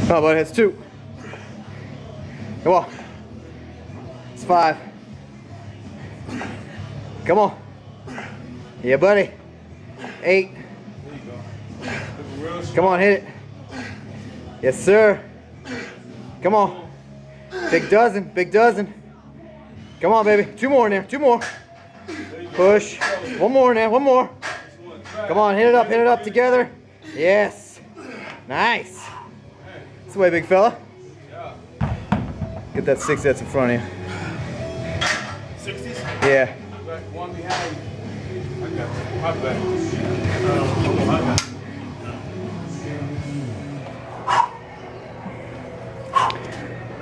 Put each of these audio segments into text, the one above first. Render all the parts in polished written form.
Come on, buddy, that's 2. Come on. It's 5. Come on. Yeah, buddy. 8. Come on, hit it. Yes, sir. Come on. Big dozen, big dozen. Come on, baby. 2 more in there, 2 more. Push. 1 more in there, 1 more. Come on, hit it up together. Yes. Nice. That's the way, big fella. Get that 6 that's in front of you. 60s? Yeah. One behind. I got my back.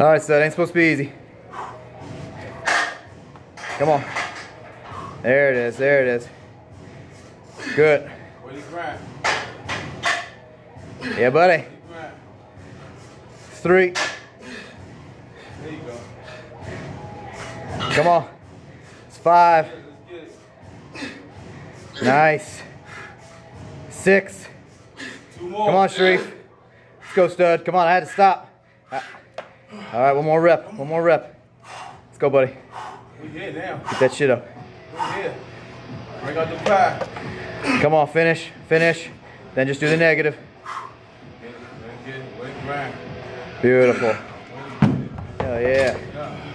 Alright, so that ain't supposed to be easy. Come on. There it is, there it is. Good. Where you grind? Yeah, buddy. 3. There you go. Come on. It's 5. Let's get it. Nice. 6. 2 more. Come on, Sharif. Let's go, stud. Come on, I had to stop. Alright, 1 more rep. 1 more rep. Let's go, buddy. We here now. Get that shit up. We here. Bring out the pie. Come on, finish. Finish. Then just do the negative. Get it. Where you grind? Beautiful. Hell yeah. Yeah.